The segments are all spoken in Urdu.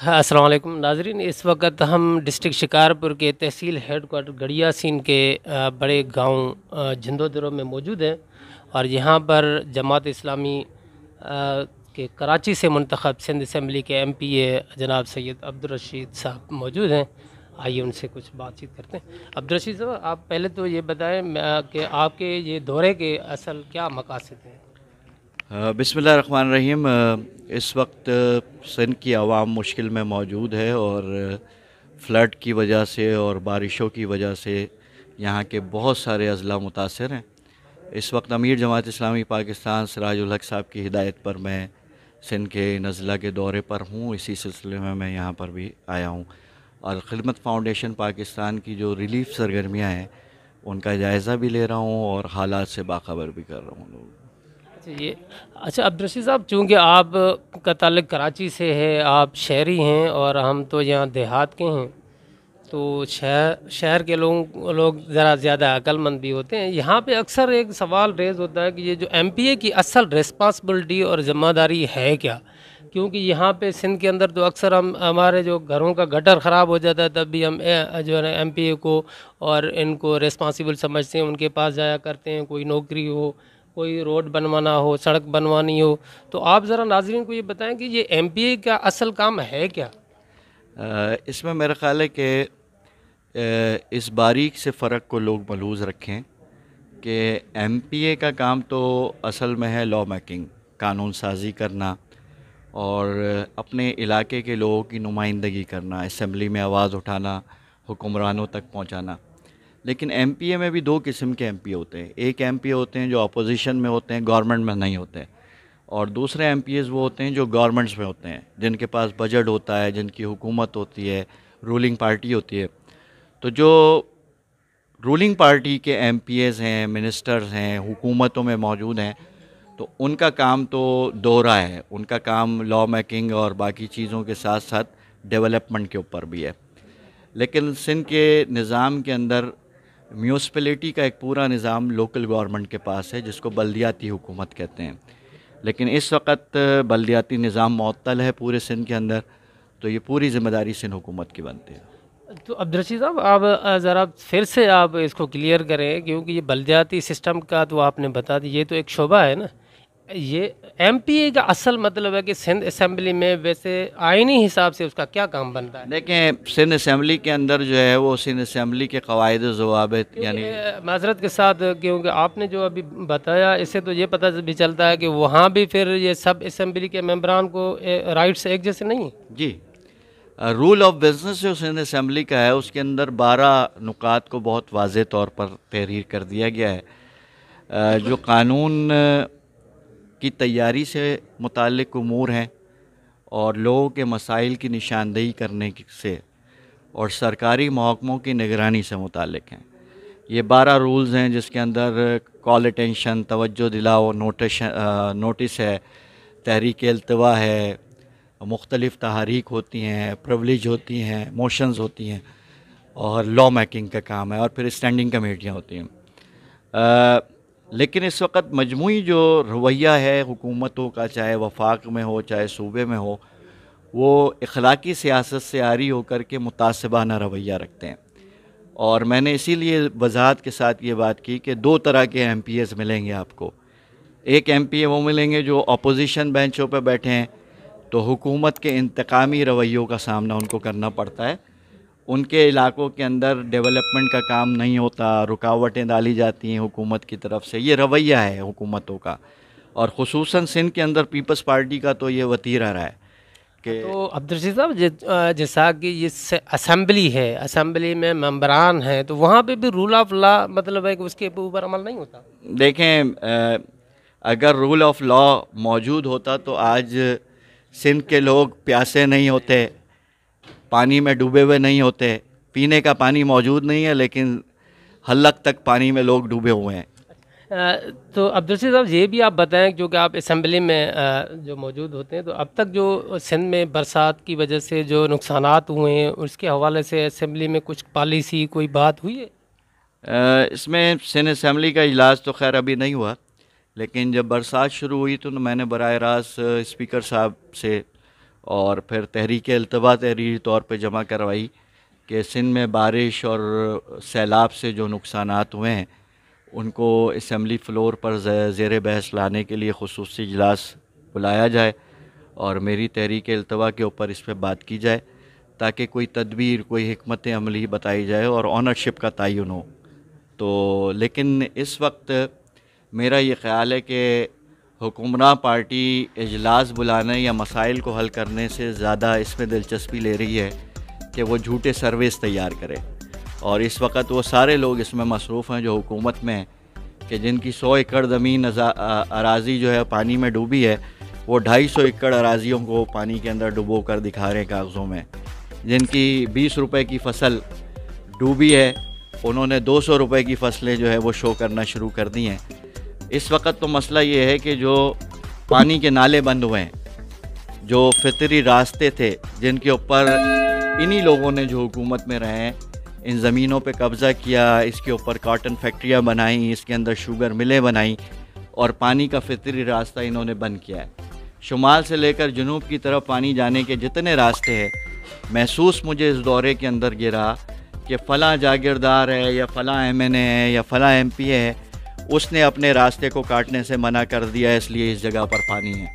ہاں، السلام علیکم ناظرین، اس وقت ہم ڈسٹرکٹ شکارپور کے تحصیل ہیڈ کوارٹر گڑیا سین کے بڑے گاؤں جھندو درو میں موجود ہیں، اور یہاں پر جماعت اسلامی کے کراچی سے منتخب سندھ اسمبلی کے ایم پی اے جناب سید عبدالرشید صاحب موجود ہیں۔ آئیے ان سے کچھ بات چیت کرتے ہیں۔ عبدالرشید صاحب، آپ پہلے تو یہ بتائیں کہ آپ کے یہ دورے کے اصل کیا مقاصد ہیں؟ بسم اللہ الرحمن الرحیم۔ اس وقت سندھ کی عوام مشکل میں موجود ہے، اور فلڈ کی وجہ سے اور بارشوں کی وجہ سے یہاں کے بہت سارے اضلاع متاثر ہیں۔ اس وقت امیر جماعت اسلامی پاکستان سراج الحق صاحب کی ہدایت پر میں سندھ کے ان اضلاع کے دورے پر ہوں۔ اسی سلسلے میں یہاں پر بھی آیا ہوں، اور خدمت فاؤنڈیشن پاکستان کی جو ریلیف سرگرمیاں ہیں ان کا جائزہ بھی لے رہا ہوں، اور حالات سے باخبر بھی کر رہا ہوں لوگوں کو۔ اچھا عبدالرشید صاحب، چونکہ آپ کا تعلق کراچی سے ہے، آپ شہری ہیں اور ہم تو یہاں دیہات کے ہیں، تو شہر کے لوگ ذرا زیادہ عقل مند بھی ہوتے ہیں۔ یہاں پہ اکثر ایک سوال ریز ہوتا ہے کہ یہ جو ایم پی اے کی اصل ریسپانسبلٹی اور ذمہ داری ہے کیا؟ کیونکہ یہاں پہ سندھ کے اندر تو اکثر ہمارے جو گھروں کا گٹر خراب ہو جاتا ہے، تب بھی ہم جو ہے ایم پی اے کو اور ان کو ریسپانسبل سمجھتے ہیں، ان کے پاس جایا کرتے ہیں، کوئی نوکری ہو، کوئی روڈ بنوانا ہو، سڑک بنوانی ہو۔ تو آپ ذرا ناظرین کو یہ بتائیں کہ یہ ایم پی اے کا اصل کام ہے کیا؟ اس میں میرا خیال ہے کہ اس باریک سے فرق کو لوگ ملحوظ رکھیں کہ ایم پی اے کا کام تو اصل میں ہے لا میکنگ، قانون سازی کرنا، اور اپنے علاقے کے لوگوں کی نمائندگی کرنا، اسمبلی میں آواز اٹھانا، حکمرانوں تک پہنچانا۔ لیکن ایم پی اے میں بھی دو قسم کے ایم پی اے ہوتے ہیں۔ ایک ایم پی اے ہوتے ہیں جو اپوزیشن میں ہوتے ہیں، گورنمنٹ میں نہیں ہوتے، اور دوسرے ایم پی ایز وہ ہوتے ہیں جو گورنمنٹس میں ہوتے ہیں، جن کے پاس بجٹ ہوتا ہے، جن کی حکومت ہوتی ہے، رولنگ پارٹی ہوتی ہے۔ تو جو رولنگ پارٹی کے ایم پی ایز ہیں، منسٹرز ہیں، حکومتوں میں موجود ہیں، تو ان کا کام تو دوہرا ہے۔ ان کا کام لا میکنگ اور باقی چیزوں کے ساتھ ساتھ ڈیولپمنٹ کے اوپر بھی ہے۔ لیکن سندھ کے نظام کے اندر میونسپلٹی کا ایک پورا نظام لوکل گورنمنٹ کے پاس ہے، جس کو بلدیاتی حکومت کہتے ہیں۔ لیکن اس وقت بلدیاتی نظام معطل ہے پورے سندھ کے اندر، تو یہ پوری ذمہ داری سندھ حکومت کی بنتی ہے۔ تو عبدالرشید صاحب، آپ ذرا پھر سے آپ اس کو کلیئر کریں، کیونکہ یہ بلدیاتی سسٹم کا تو آپ نے بتا دی، یہ تو ایک شعبہ ہے نا۔ یہ ایم پی اے کا اصل مطلب ہے کہ سندھ اسمبلی میں ویسے آئینی حساب سے اس کا کیا کام بنتا ہے؟ دیکھیں، سندھ اسمبلی کے اندر جو ہے وہ سندھ اسمبلی کے قواعد و ضوابط، یعنی معذرت کے ساتھ، کیونکہ آپ نے جو ابھی بتایا اس سے تو یہ پتہ بھی چلتا ہے کہ وہاں بھی پھر یہ سب اسمبلی کے ممبران کو رائٹس ایک جیسے نہیں ہیں۔ جی، رول آف بزنس جو سندھ اسمبلی کا ہے اس کے اندر 12 نکات کو بہت واضح طور پر تحریر کر دیا گیا ہے۔ جو قانون کی تیاری سے متعلق امور ہیں، اور لوگوں کے مسائل کی نشاندہی کرنے سے، اور سرکاری محکموں کی نگرانی سے متعلق ہیں۔ یہ 12 رولز ہیں، جس کے اندر کال اٹینشن، توجہ دلاؤ، نوٹس ہے، تحریک التوا ہے، مختلف تحریک ہوتی ہیں، پرولیج ہوتی ہیں، موشنز ہوتی ہیں، اور لا میکنگ کا کام ہے، اور پھر اسٹینڈنگ کمیٹیاں ہوتی ہیں۔ لیکن اس وقت مجموعی جو رویہ ہے حکومتوں کا، چاہے وفاق میں ہو چاہے صوبے میں ہو، وہ اخلاقی سیاست سے عاری ہو کر کے متعصبانہ رویہ رکھتے ہیں۔ اور میں نے اسی لیے وضاحت کے ساتھ یہ بات کی کہ 2 طرح کے ایم پی ایز ملیں گے آپ کو۔ ایک ایم پی اے وہ ملیں گے جو اپوزیشن بینچوں پہ بیٹھے ہیں، تو حکومت کے انتقامی رویوں کا سامنا ان کو کرنا پڑتا ہے۔ ان کے علاقوں کے اندر ڈیولپمنٹ کا کام نہیں ہوتا، رکاوٹیں ڈالی جاتی ہیں حکومت کی طرف سے، یہ رویہ ہے حکومتوں کا۔ اور خصوصاً سندھ کے اندر پیپلز پارٹی کا تو یہ وتیرہ رہا ہے کہ تو عبدالرشید صاحب، جیسا کہ یہ اسمبلی ہے، اسمبلی میں ممبران ہیں، تو وہاں پہ بھی رول آف لا مطلب ہے کہ اس کے اوپر عمل نہیں ہوتا؟ دیکھیں، اگر رول آف لا موجود ہوتا تو آج سندھ کے لوگ پیاسے نہیں ہوتے، پانی میں ڈوبے ہوئے نہیں ہوتے۔ پینے کا پانی موجود نہیں ہے، لیکن حلق تک پانی میں لوگ ڈوبے ہوئے ہیں۔ تو عبدالرشید صاحب، یہ بھی آپ بتائیں، کیونکہ آپ اسمبلی میں جو موجود ہوتے ہیں، تو اب تک جو سندھ میں برسات کی وجہ سے جو نقصانات ہوئے ہیں، اس کے حوالے سے اسمبلی میں کچھ پالیسی کوئی بات ہوئی ہے؟ اس میں سندھ اسمبلی کا اجلاس تو خیر ابھی نہیں ہوا، لیکن جب برسات شروع ہوئی تو میں نے براہ راست اسپیکر صاحب سے اور پھر تحریک التوا تحریری طور پہ جمع کروائی کہ سندھ میں بارش اور سیلاب سے جو نقصانات ہوئے ہیں ان کو اسمبلی فلور پر زیر بحث لانے کے لیے خصوصی اجلاس بلایا جائے اور میری تحریک التوا کے اوپر اس پہ بات کی جائے تاکہ کوئی تدبیر، کوئی حکمت عملی بتائی جائے اور آنرشپ کا تعین ہو. تو لیکن اس وقت میرا یہ خیال ہے کہ حکمراں پارٹی اجلاس بلانے یا مسائل کو حل کرنے سے زیادہ اس میں دلچسپی لے رہی ہے کہ وہ جھوٹے سرویز تیار کرے. اور اس وقت وہ سارے لوگ اس میں مصروف ہیں جو حکومت میں ہیں کہ جن کی 100 ایکڑ زمین اراضی جو ہے پانی میں ڈوبی ہے، وہ 250 ایکڑ اراضیوں کو پانی کے اندر ڈبو کر دکھا رہے ہیں کاغذوں میں. جن کی 20 روپے کی فصل ڈوبی ہے انہوں نے 200 روپے کی فصلیں جو ہے وہ شو کرنا شروع کر دی ہیں. اس وقت تو مسئلہ یہ ہے کہ جو پانی کے نالے بند ہوئے ہیں، جو فطری راستے تھے جن کے اوپر انہی لوگوں نے جو حکومت میں رہے ہیں ان زمینوں پہ قبضہ کیا، اس کے اوپر کاٹن فیکٹریاں بنائیں، اس کے اندر شوگر ملیں بنائیں اور پانی کا فطری راستہ انہوں نے بند کیا ہے. شمال سے لے کر جنوب کی طرف پانی جانے کے جتنے راستے ہیں، محسوس مجھے اس دورے کے اندر یہ رہا کہ فلاں جاگیردار ہے یا فلاں ایم این اے ہے یا فلاں ایم پی اے ہے، اس نے اپنے راستے کو کاٹنے سے منع کر دیا اس لیے اس جگہ پر پانی ہے.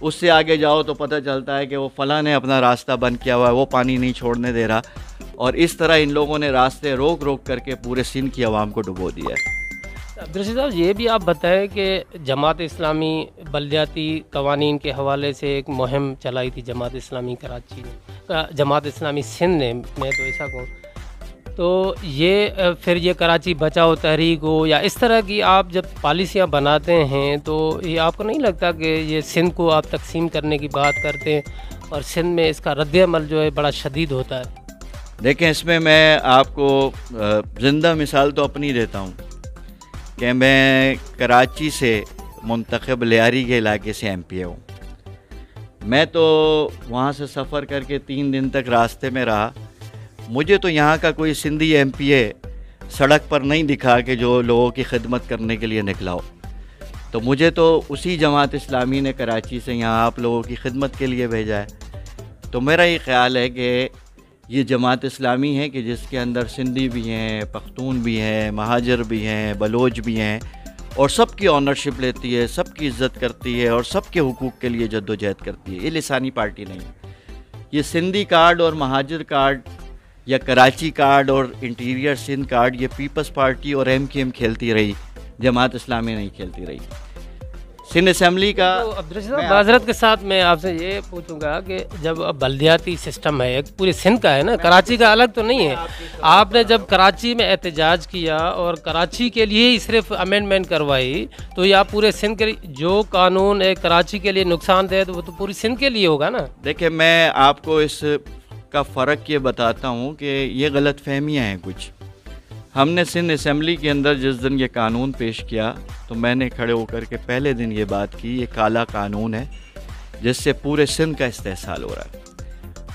اس سے آگے جاؤ تو پتہ چلتا ہے کہ وہ فلاں نے اپنا راستہ بند کیا ہوا ہے، وہ پانی نہیں چھوڑنے دے رہا. اور اس طرح ان لوگوں نے راستے روک روک کر کے پورے سندھ کی عوام کو ڈبو دیا ہے. عبدالرشید صاحب، یہ بھی آپ بتائیں کہ جماعت اسلامی بلدیاتی قوانین کے حوالے سے ایک مہم چلائی تھی جماعت اسلامی کراچی نے، جماعت اسلامی سندھ نے، میں تو ایسا کہوں تو یہ پھر یہ کراچی بچاؤ تحریک ہو یا اس طرح کی آپ جب پالیسیاں بناتے ہیں تو یہ آپ کو نہیں لگتا کہ یہ سندھ کو آپ تقسیم کرنے کی بات کرتے ہیں اور سندھ میں اس کا رد عمل جو ہے بڑا شدید ہوتا ہے؟ دیکھیں، اس میں میں آپ کو زندہ مثال تو اپنی دیتا ہوں کہ میں کراچی سے منتخب لیاری کے علاقے سے ایم پی اے ہوں. میں تو وہاں سے سفر کر کے 3 دن تک راستے میں رہا. مجھے تو یہاں کا کوئی سندھی ایم پی اے سڑک پر نہیں دکھا کہ جو لوگوں کی خدمت کرنے کے لیے نکلا ہو. تو مجھے تو اسی جماعت اسلامی نے کراچی سے یہاں آپ لوگوں کی خدمت کے لیے بھیجا ہے. تو میرا یہ خیال ہے کہ یہ جماعت اسلامی ہے کہ جس کے اندر سندھی بھی ہیں، پختون بھی ہیں، مہاجر بھی ہیں، بلوچ بھی ہیں اور سب کی آنرشپ لیتی ہے، سب کی عزت کرتی ہے اور سب کے حقوق کے لیے جد و جہد کرتی ہے. یہ لسانی پارٹی نہیں. یہ سندھی کارڈ اور مہاجر کارڈ یا کراچی کارڈ اور انٹیریئر سندھ کارڈ یہ پیپلز پارٹی اور ایم کیو ایم کھیلتی رہی، جماعت اسلامی نہیں کھیلتی رہی. سندھ اسمبلی کا تو عبدالرشید صاحب، معذرت کے ساتھ میں آپ سے یہ پوچھوں گا کہ جب بلدیاتی سسٹم ہے ایک پورے سندھ کا ہے نا، کراچی کا الگ تو نہیں ہے. آپ نے جب کراچی میں احتجاج کیا اور کراچی کے لیے ہی صرف امینڈمنٹ کروائی تو یہ آپ پورے سندھ کے جو قانون ایک کراچی کے لیے نقصان دہ تو وہ تو پوری سندھ کے لیے ہوگا نا. دیکھیں، میں آپ کو اس کا فرق یہ بتاتا ہوں کہ یہ غلط فہمیاں ہیں کچھ. ہم نے سندھ اسمبلی کے اندر جس دن یہ قانون پیش کیا تو میں نے کھڑے ہو کر کے پہلے دن یہ بات کی، یہ کالا قانون ہے جس سے پورے سندھ کا استحصال ہو رہا ہے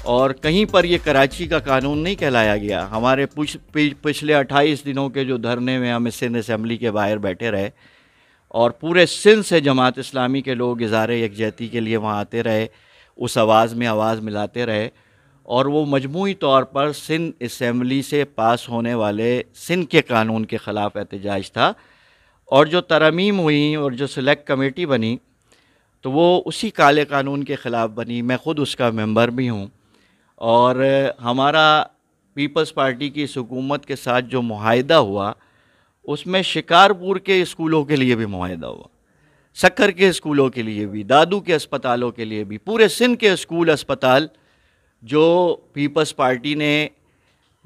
اور کہیں پر یہ کراچی کا قانون نہیں کہلایا گیا. ہمارے پچھلے 28 دنوں کے جو دھرنے میں ہم سندھ اسمبلی کے باہر بیٹھے رہے اور پورے سندھ سے جماعت اسلامی کے لوگ اظہار یکجہتی کے لیے وہاں آتے رہے، اس آواز میں آواز ملاتے رہے اور وہ مجموعی طور پر سندھ اسمبلی سے پاس ہونے والے سندھ کے قانون کے خلاف احتجاج تھا. اور جو ترامیم ہوئیں اور جو سلیکٹ کمیٹی بنی تو وہ اسی کالے قانون کے خلاف بنی. میں خود اس کا ممبر بھی ہوں اور ہمارا پیپلز پارٹی کی اس حکومت کے ساتھ جو معاہدہ ہوا اس میں شکارپور کے اسکولوں کے لیے بھی معاہدہ ہوا، سکھر کے اسکولوں کے لیے بھی، دادو کے اسپتالوں کے لیے بھی. پورے سندھ کے اسکول اسپتال جو پیپلز پارٹی نے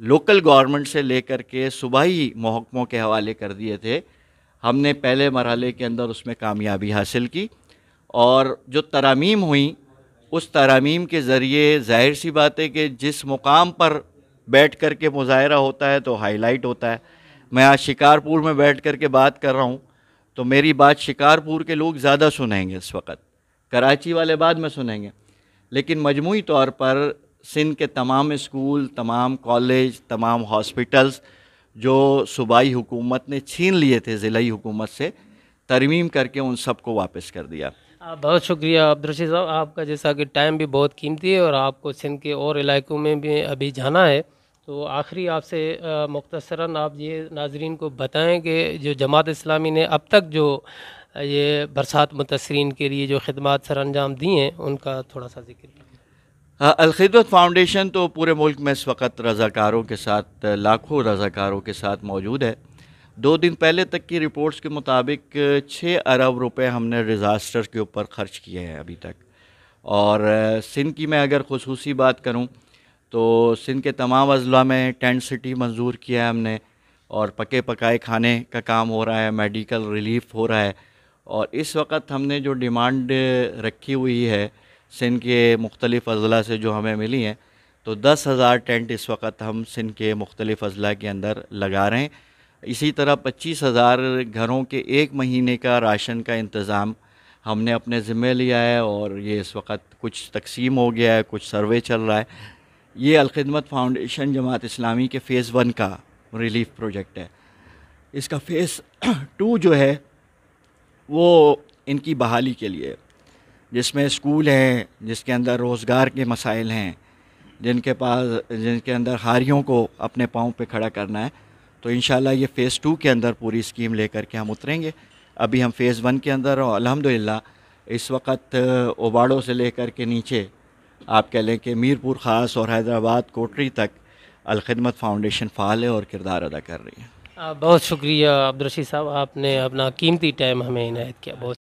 لوکل گورنمنٹ سے لے کر کے صوبائی محکموں کے حوالے کر دیے تھے، ہم نے پہلے مرحلے کے اندر اس میں کامیابی حاصل کی. اور جو ترامیم ہوئیں اس ترامیم کے ذریعے ظاہر سی بات ہے کہ جس مقام پر بیٹھ کر کے مظاہرہ ہوتا ہے تو ہائی لائٹ ہوتا ہے. میں آج شکارپور میں بیٹھ کر کے بات کر رہا ہوں تو میری بات شکارپور کے لوگ زیادہ سنیں گے اس وقت، کراچی والے بعد میں سنیں گے. لیکن مجموعی طور پر سندھ کے تمام اسکول، تمام کالج، تمام ہاسپٹلز جو صوبائی حکومت نے چھین لیے تھے ضلعی حکومت سے، ترمیم کر کے ان سب کو واپس کر دیا. بہت شکریہ عبدالرشید صاحب، آپ کا جیسا کہ ٹائم بھی بہت قیمتی ہے اور آپ کو سندھ کے اور علاقوں میں بھی ابھی جانا ہے، تو آخری آپ سے مختصراً آپ یہ ناظرین کو بتائیں کہ جو جماعت اسلامی نے اب تک جو یہ برسات متاثرین کے لیے جو خدمات سر انجام دی ہیں ان کا تھوڑا سا ذکر کیجیے۔ الخدمت فاؤنڈیشن تو پورے ملک میں اس وقت رضاکاروں کے ساتھ، لاکھوں رضاکاروں کے ساتھ موجود ہے۔ 2 دن پہلے تک کی رپورٹس کے مطابق 6 ارب روپے ہم نے ڈیزاسٹر کے اوپر خرچ کیے ہیں ابھی تک۔ اور سندھ کی میں اگر خصوصی بات کروں تو سندھ کے تمام اضلاع میں ٹینٹ سٹی منظور کیا ہے ہم نے، اور پکے پکائے کھانے کا کام ہو رہا ہے، میڈیکل ریلیف ہو رہا ہے۔ اور اس وقت ہم نے جو ڈیمانڈ رکھی ہوئی ہے سندھ کے مختلف اضلاع سے جو ہمیں ملی ہیں، تو 10,000 ٹینٹ اس وقت ہم سندھ کے مختلف اضلاع کے اندر لگا رہے ہیں۔ اسی طرح 25,000 گھروں کے 1 مہینے کا راشن کا انتظام ہم نے اپنے ذمہ لیا ہے، اور یہ اس وقت کچھ تقسیم ہو گیا ہے، کچھ سروے چل رہا ہے۔ یہ الخدمت فاؤنڈیشن جماعت اسلامی کے فیز 1 کا ریلیف پروجیکٹ ہے۔ اس کا فیز 2 جو ہے وہ ان کی بحالی کے لیے، جس میں اسکول ہیں، جس کے اندر روزگار کے مسائل ہیں، جن کے اندر حاریوں کو اپنے پاؤں پہ کھڑا کرنا ہے، تو انشاءاللہ یہ فیز 2 کے اندر پوری اسکیم لے کر کے ہم اتریں گے۔ ابھی ہم فیز 1 کے اندر، اور الحمدللہ اس وقت اوباڑوں سے لے کر کے نیچے آپ کہہ لیں کہ میر پور خاص اور حیدرآباد کوٹری تک الخدمت فاؤنڈیشن فعال ہے اور کردار ادا کر رہی ہے۔ بہت شکریہ عبدالرشید صاحب، آپ نے اپنا قیمتی ٹائم ہمیں عنایت کیا، بہت